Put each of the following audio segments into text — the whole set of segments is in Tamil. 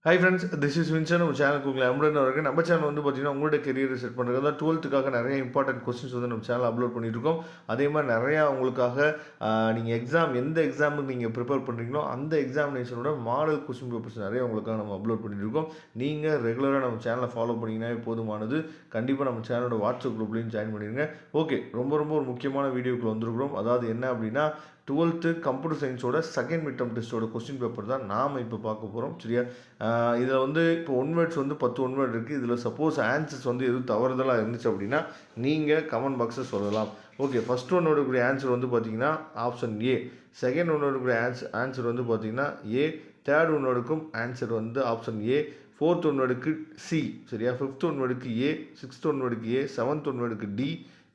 Hi friends, this is Vinson. உங்கள் சேனலுக்கு உங்களை அன்புடன் இருக்குது. நம்ம சேனல் வந்து பார்த்தீங்கன்னா உங்களோட கெரியரை செட் பண்ணுறது தான் 12த்துக்காக நிறைய இம்பார்ட்டன்ட் கொஸ்டின்ஸ் வந்து நம்ம சேனல் அப்லோட் பண்ணிட்டு இருக்கோம். அதே மாதிரி நிறையா உங்களுக்காக நீங்கள் எந்த எக்ஸாமுக்கு நீங்கள் ப்ரிப்பேர் பண்ணுறீங்களோ அந்த எக்ஸாமினேஷனோட மாடல் கொஸ்டின் பேப்பர்ஸ் நிறைய உங்களுக்காக நம்ம அப்லோட் பண்ணிட்டு இருக்கோம். நீங்கள் ரெகுலராக நம்ம சேனலை ஃபாலோ பண்ணிங்கன்னாவே போதுமானது. கண்டிப்பாக நம்ம சேனலோட வாட்ஸ்அப் குரூப்லேயும் ஜாயின் பண்ணிடுங்க. ஓகே, ரொம்ப ஒரு முக்கியமான வீடியோக்குள்ள வந்துருக்கிறோம். அதாவது என்ன அப்படின்னா 12th கம்ப்யூட்டர் சயின்ஸோட செகண்ட் மிட் டெர்ம் டெஸ்ட்டோட கொஸ்டின் பேப்பர் தான் நாம் இப்போ பார்க்க போகிறோம். சரியா? இதில் வந்து இப்போ ஒன் வேர்ட்ஸ் வந்து 10 ஒன் வேர்ட் இருக்குது. இதில் சப்போஸ் ஆன்சர்ஸ் வந்து எதுவும் தவறுதலாக இருந்துச்சு அப்படின்னா நீங்கள் கமெண்ட் பாக்ஸில் சொல்லலாம். ஓகே, ஃபஸ்ட் ஒன்னோட கூடிய ஆன்சர் வந்து பார்த்தீங்கன்னா ஆப்ஷன் ஏ. செகண்ட் ஒன்னோட கூடிய ஆன்சர் வந்து பார்த்தீங்கன்னா ஏ. தேர்ட் ஒன்னோடுக்கும் ஆன்சர் வந்து ஆப்ஷன் ஏ. ஃபோர்த் ஒன்வேர்டுக்கு சி. சரியா? ஃபிஃப்த் ஒன்வேர்டுக்கு ஏ. சிக்ஸ்த் ஒன்வேர்டுக்கு ஏ. செவன்த் ஒன்வேர்டுக்கு டி.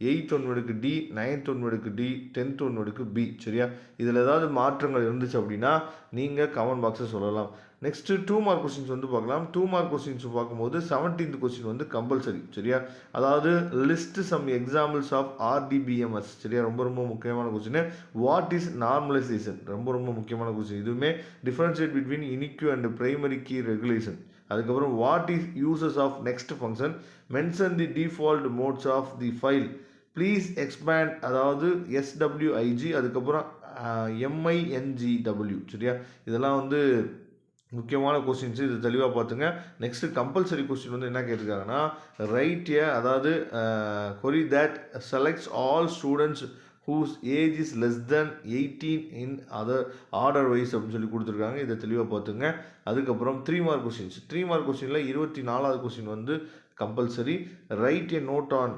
8th ஒன்வேர்டுக்கு டி. 9th ஒன்வேர்டுக்கு டி. 10th ஒன்வேர்டுக்கு பி. சரியா? இதில் ஏதாவது மாற்றங்கள் இருந்துச்சு அப்படின்னா நீங்கள் கமெண்ட் பாக்ஸில் சொல்லலாம். நெக்ஸ்ட்டு 2 மார்க் கொஸ்டின்ஸ் வந்து பார்க்கலாம். 2 மார்க் கொஸ்டின்ஸ் பார்க்கும்போது 17th கொஸ்டின் வந்து கம்பல்சரி. சரியா? அதாவது list some examples of RDBMS. சரியா? ரொம்ப முக்கியமான கொஸ்டின். What is normalisation? ரொம்ப முக்கியமான கொஸ்டின். இதுவுமே differentiate between unique and primary key regulation. அதுக்கப்புறம் what is uses of next function, mention the default modes of the file, please expand, அதாவது SWIG, அதுக்கப்புறம் MINGW. சரியா? இதெல்லாம் வந்து முக்கியமான கொஸ்டின்ஸ். இது தெளிவாக பார்த்துங்க. நெக்ஸ்ட்டு கம்பல்சரி கொஸ்டின் வந்து என்ன கேட்டிருக்காங்கன்னா ரைட் அதாவது query that selects all students whose age is less than 18 in other order wise அப்படின்னு சொல்லி கொடுத்துருக்காங்க. இதை தெளிவாக பார்த்துங்க. அதுக்கப்புறம் 3 மார்க் கொஸ்டின்ஸ். 3 மார்க் கொஸ்டினில் 24வது கொஸ்டின் வந்து compulsory. Write a note on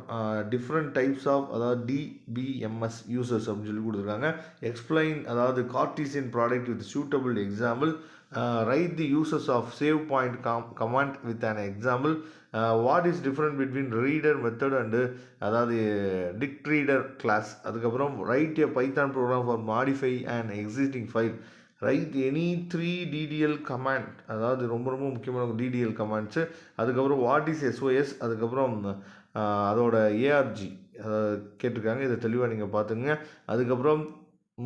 different types of, அதாவது DBMS யூசர்ஸ் அப்படின்னு சொல்லி கொடுத்துருக்காங்க. எக்ஸ்பிளைன், அதாவது Cartesian product with suitable example. Write the uses of save point command with an example. What is different between reader method and, அதாவது டிக்ட் ரீடர் கிளாஸ். அதுக்கப்புறம் write a Python program for modify and existing file. Write any 3 DDL command, அதாவது ரொம்ப முக்கியமான DDL கமாண்ட்ஸு. அதுக்கப்புறம் வாட் இஸ் SOS, அதுக்கப்புறம் அதோட ARG கேட்டிருக்காங்க. இதை தெளிவாக நீங்கள் பார்த்துங்க. அதுக்கப்புறம்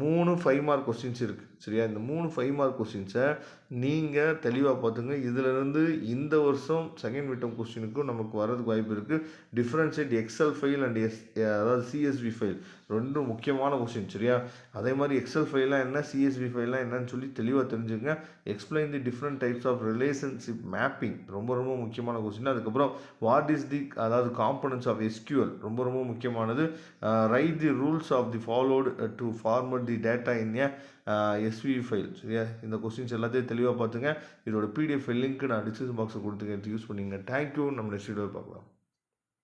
3 5 மார்க் கொஸ்டின்ஸ் இருக்குது. சரியா? இந்த 3 5 மார்க் கொஸ்டின்ஸை நீங்கள் தெளிவாக பார்த்துங்க. இதிலிருந்து இந்த வருஷம் செகண்ட் மிட் டெர்ம் கொஸ்டினுக்கும் நமக்கு வரதுக்கு வாய்ப்பு இருக்குது. டிஃப்ரென்ஷியேட் எக்ஸல் ஃபைல் அண்ட் அதாவது CSV ஃபைல். ரெண்டும் முக்கியமான கொஸ்டின். சரியா? அதே மாதிரி எக்ஸல் ஃபைல்லாம் என்ன, CSV ஃபைல்லாம் என்னன்னு சொல்லி தெளிவாக தெரிஞ்சுங்க. Explain the different types of relationship mapping. ரொம்ப முக்கியமான கொஸ்டின். அதுக்கப்புறம் வாட் இஸ் தி, அதாவது காம்பனன்ட்ஸ் ஆஃப் SQL. ரொம்ப முக்கியமானது. Write the rules of the followed to format the data in SVG file. சரியா? இந்த கொஸ்டின்ஸ் எல்லாத்தையும் தெளிவாக பார்த்துங்க. இதோட PDF லிங்க் நான் டிஸ்கிரிப்ஷன் பாக்ஸில் கொடுத்துருக்கேன், யூஸ் பண்ணிங்க. தேங்க்யூ. நம்ம நெக்ஸ்ட் வீடியோவில் பார்க்கலாம்.